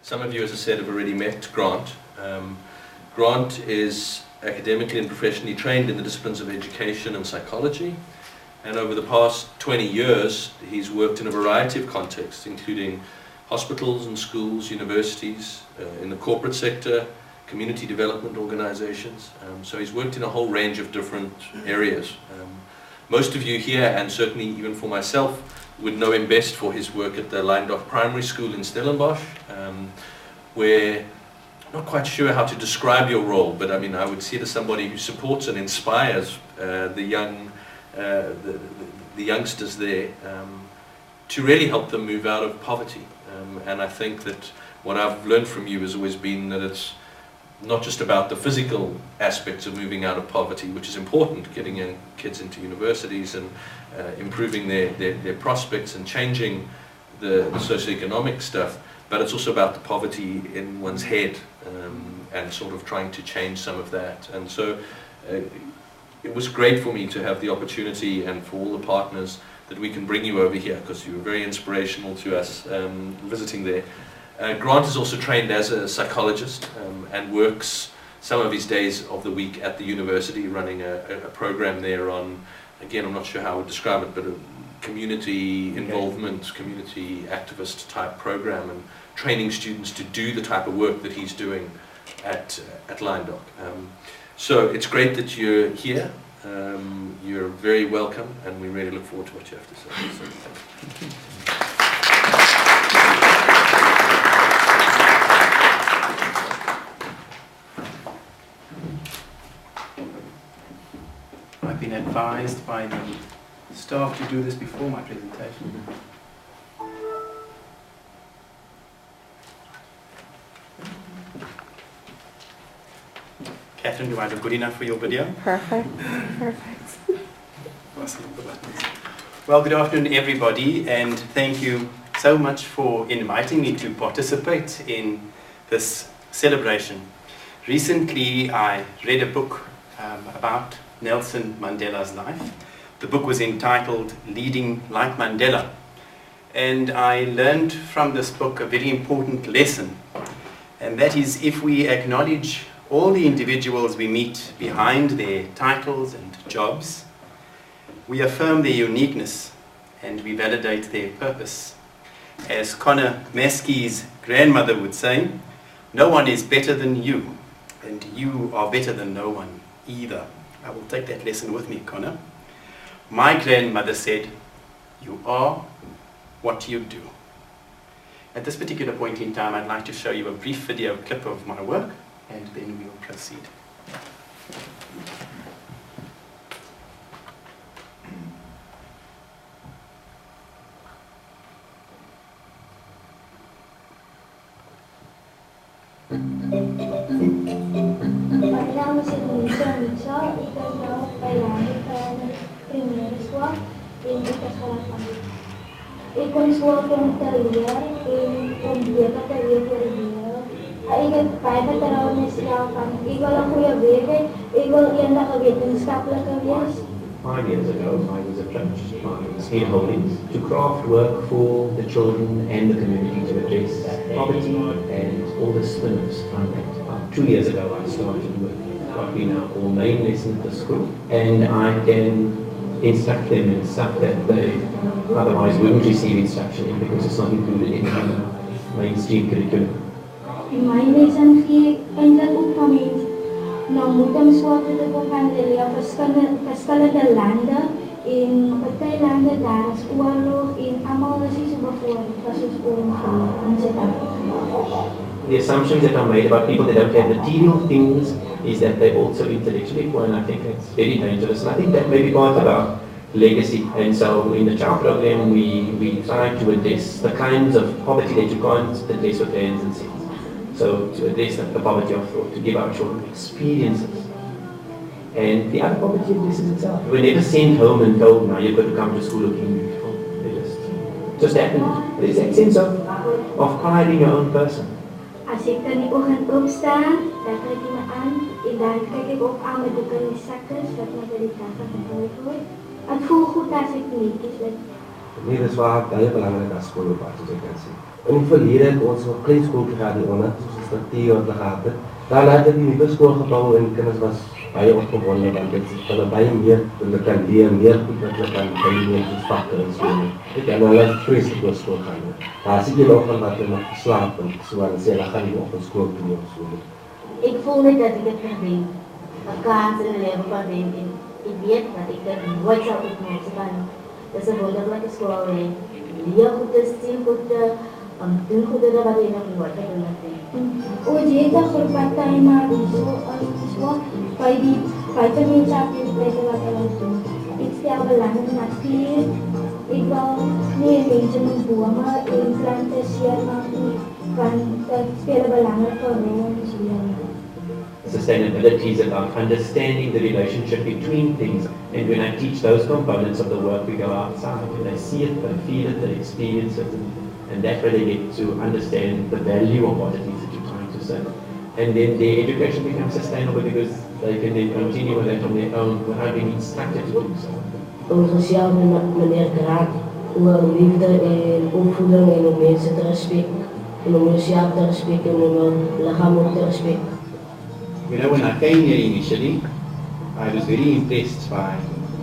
Some of you, as I said, have already met Grant. Grant is academically and professionally trained in the disciplines of education and psychology. And over the past 20 years, he's worked in a variety of contexts, including hospitals and schools, universities, in the corporate sector, community development organizations. So he's worked in a whole range of different areas. Most of you here, and certainly even for myself, would know him best for his work at the Lyndoch Primary School in Stellenbosch, where I'm not quite sure how to describe your role, but I mean, I would see it as somebody who supports and inspires the youngsters there to really help them move out of poverty. And I think that what I've learned from you has always been that it's not just about the physical aspects of moving out of poverty, which is important, getting young kids into universities and improving their prospects and changing the socioeconomic stuff, but it's also about the poverty in one's head and sort of trying to change some of that. And so it was great for me to have the opportunity, and for all the partners, that we can bring you over here, because you were very inspirational to us visiting there. Grant is also trained as a psychologist and works some of his days of the week at the university, running a program there on, again, I'm not sure how I would describe it, but a community involvement, community activist type program, and training students to do the type of work that he's doing at Lyndoch. So it's great that you're here. You're very welcome, and we really look forward to what you have to say. So, thank you. I've been advised by the staff to do this before my presentation. Catherine, do I look good enough for your video? Perfect. Perfect. Well, good afternoon, everybody, and thank you so much for inviting me to participate in this celebration. Recently, I read a book about Nelson Mandela's life. The book was entitled Leading Like Mandela, and I learned from this book a very important lesson, and that is, if we acknowledge all the individuals we meet behind their titles and jobs, we affirm their uniqueness and we validate their purpose. As Connor Maskey's grandmother would say, no one is better than you, and you are better than no one either. I will take that lesson with me, Connor. My grandmother said, you are what you do. At this particular point in time, I'd like to show you a brief video clip of my work, and then we'll proceed. Mijn naam is Lisa. Ik ben zelf bij de primaire school in de school van ik kon school van carrière in ontdekken ter wereld. Ik heb 5 jaar mezelf van ik wil een goede werk, ik wil eendag een wetenschappelijke wees. 5 years ago, I was approached by St. Holdings to craft work for the children and the community to address poverty and all the spin-offs from that. 2 years ago, I started with what we now call main lessons at the school, and I can instruct them in stuff that they otherwise wouldn't receive instruction in because it's not included in the mainstream curriculum. In mijn lessen zie ik eindelijk ook van mensen. Nou moeten soorten te gaan leren verschillende landen. In partij landen daar is oorlog, in allemaal is iets bijvoorbeeld was het oorlog in Zuid-Afrika. The assumptions that are made about people that don't have material things is that they're also intellectually poor, and I think that's very dangerous. And I think that may be part of our legacy. And so in the child program we try to address the kinds of poverty that you can't address with hands and sense. So to address the poverty of thought, to give our children experiences. And the other poverty addresses itself. We were never sent home and told, now you've got to come to school looking beautiful. It just happened. There's that sense of pride in your own person. Als ik dan die ochtend opsta, dan kijk ik me aan en dan kijk ik ook aan met de zakken, zodat mijn meditatie gegooid wordt. Het voelt goed als ik netjes Nee, dis waar baie belangrik as skool op as ek kan sê. In die verlede het ons op klein skool gehad die onder soos 'n struktuur wat hulle gehad het. Daarna het die nuwe skool gebou en kinders was baie opgewonde want dit is hulle baie meer hulle kan leer meer goed wat hulle kan leer soos vakke en so. Ek kan hulle vreeslik oor skool gaan. Daar is hier nog wat hulle nog slaap en so en sê hulle gaan nie op skool toe of so. Ik voel niet dat ik het verdien. Een kans in het leven verdien. Ik weet dat ik het nooit zou opnemen kan. Het is een wonderlijke school. Leer goed te zien, goed te doen goed te wat je nog nooit gedaan hebt. Ons het 'n groep partyma so by die buitemunisipaliteite wat hulle doen. Ik stel belang in natuur. Ik wil nie mense met bome en plante seer maak nie, want dit speel 'n belangrike rol in ons lewe. Sustainability is about understanding the relationship between things, and when I teach those components of the work, we go outside and they see it, they feel it, they experience it, and that's where they get to understand the value of what it is that you're trying to say. And then their education becomes sustainable because they can then continue with that on their own without being instructed to do so. Ons gesels met meneer Graat oor liefde en opvoeding en om mense te respect, en om jezelf te respect en om hun lichaam ook te respect. You know, when I came here initially, I was very impressed by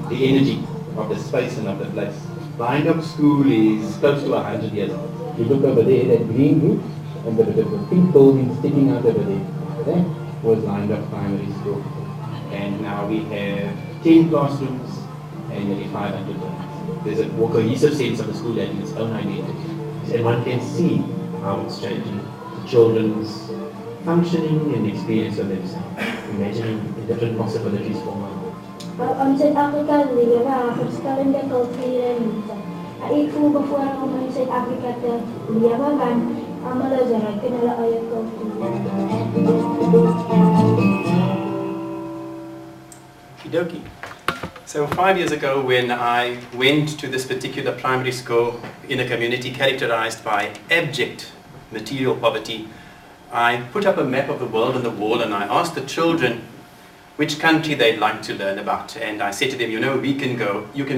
the energy of the space and of the place. Blind Up School is close to 100 years old. You look over there, that green roof, and the pink building sticking out over there. That Was Blind Up Primary School. And now we have 10 classrooms and nearly 500 learners. There's a more cohesive sense of the school having its own identity. And one can see how it's changing the children's functioning and experience of themselves. Imagining the different possibilities for one. Ons Suid-Afrika lewe verskillende kulture en mense. Ek voel bevoorreg om in Suid-Afrika te lewe want almal is ryk in hulle eie Okie So 5 years ago when I went to this particular primary school in a community characterized by abject material poverty, I put up a map of the world on the wall and I asked the children which country they'd like to learn about. And I said to them, you know, you can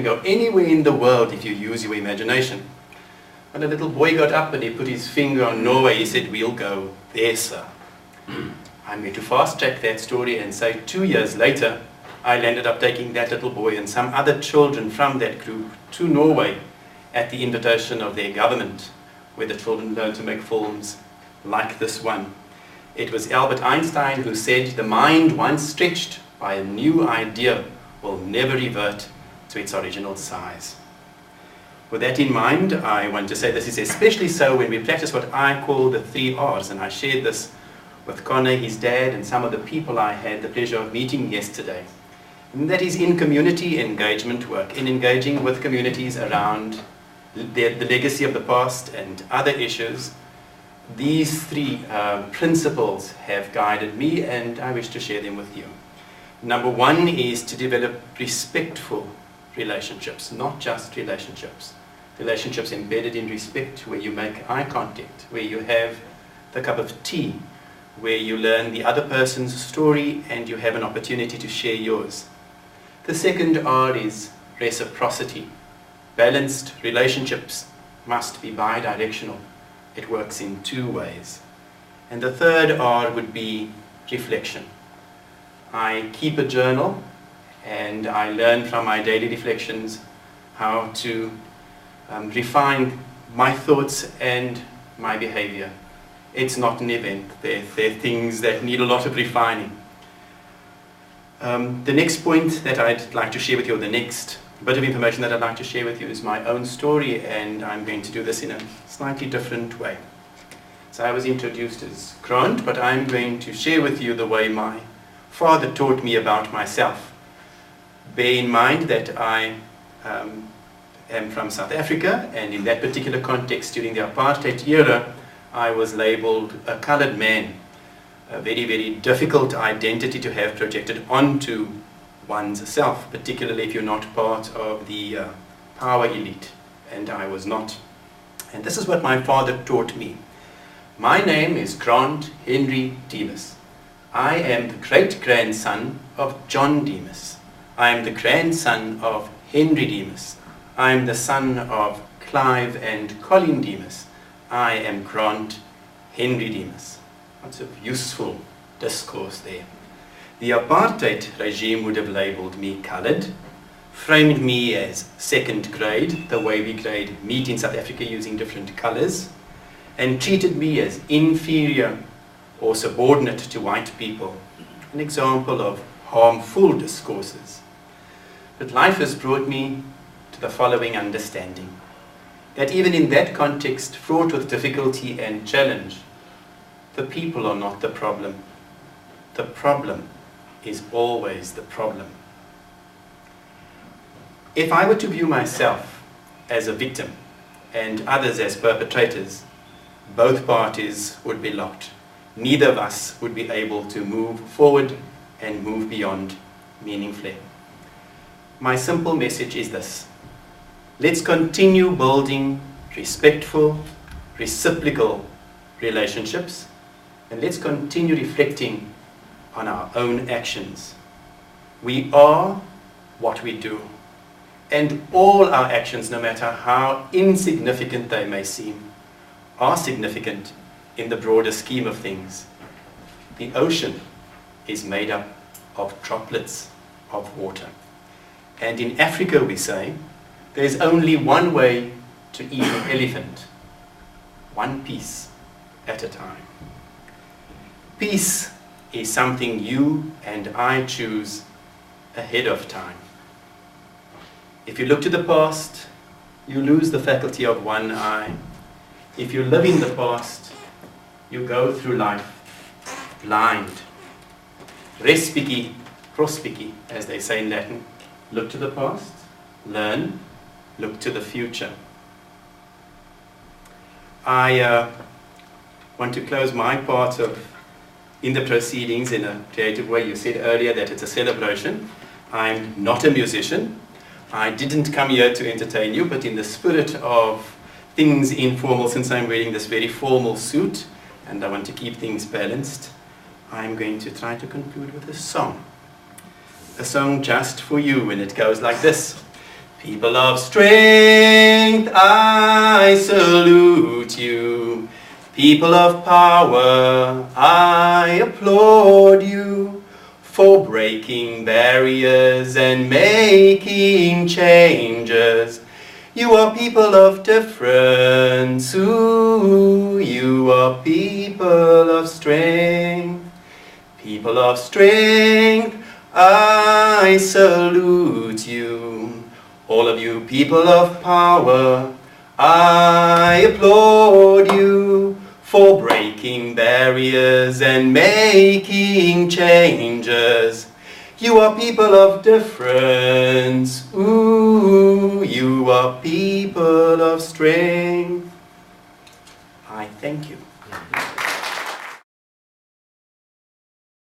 go anywhere in the world if you use your imagination. And a little boy got up and he put his finger on Norway. He said, we'll go there, sir. I'm going to fast track that story and say 2 years later, I ended up taking that little boy and some other children from that group to Norway at the invitation of their government, where the children learned to make films like this one. It was Albert Einstein who said, the mind once stretched by a new idea will never revert to its original size. With that in mind, I want to say this is especially so when we practice what I call the 3 R's, and I shared this with Connor, his dad, and some of the people I had the pleasure of meeting yesterday. And that is in community engagement work, in engaging with communities around the legacy of the past and other issues. These 3 principles have guided me and I wish to share them with you. Number 1 is to develop respectful relationships, not just relationships. Relationships embedded in respect, where you make eye contact, where you have the cup of tea, where you learn the other person's story and you have an opportunity to share yours. The second R is reciprocity. Balanced relationships must be bi-directional. It works in 2 ways. And the third R would be reflection. I keep a journal and I learn from my daily reflections how to refine my thoughts and my behavior. It's not an event. They're things that need a lot of refining. The next point that I'd like to share with you, or the next bit of information that I'd like to share with you, is my own story, and I'm going to do this in a slightly different way. So I was introduced as Grant, but I'm going to share with you the way my father taught me about myself. Bear in mind that I am from South Africa, and in that particular context, during the apartheid era, I was labeled a colored man. A very, very difficult identity to have projected onto one's self, particularly if you're not part of the power elite, and I was not. And this is what my father taught me. My name is Grant Henry Demas. I am the great-grandson of John Demas. I am the grandson of Henry Demas. I am the son of Clive and Colin Demas. I am Grant Henry Demas. Lots of useful discourse there. The apartheid regime would have labelled me coloured, framed me as second grade, the way we grade meat in South Africa using different colours, and treated me as inferior or subordinate to white people, an example of harmful discourses. But life has brought me to the following understanding, that even in that context, fraught with difficulty and challenge, the people are not the problem. The problem is always the problem. If I were to view myself as a victim and others as perpetrators, both parties would be locked. Neither of us would be able to move forward and move beyond meaningfully. My simple message is this: let's continue building respectful, reciprocal relationships, and let's continue reflecting on our own actions. We are what we do, and all our actions, no matter how insignificant they may seem, are significant in the broader scheme of things. The ocean is made up of droplets of water. And in Africa, we say, there's only one way to eat an elephant, one piece at a time. Peace is something you and I choose ahead of time. If you look to the past, you lose the faculty of one eye. If you live in the past, you go through life blind. Respicki, prospicki, as they say in Latin. Look to the past, learn, look to the future. I want to close my part in the proceedings in a creative way. You said earlier that it's a celebration. I'm not a musician. I didn't come here to entertain you, but in the spirit of things informal, since I'm wearing this very formal suit and I want to keep things balanced, I'm going to try to conclude with a song. A song just for you, and it goes like this. People of strength, I salute you. People of power, I applaud you for breaking barriers and making changes. You are people of difference, ooh, you are people of strength. People of strength, I salute you. All of you people of power, I applaud you for breaking barriers and making changes. You are people of difference, ooh, you are people of strength. I thank you.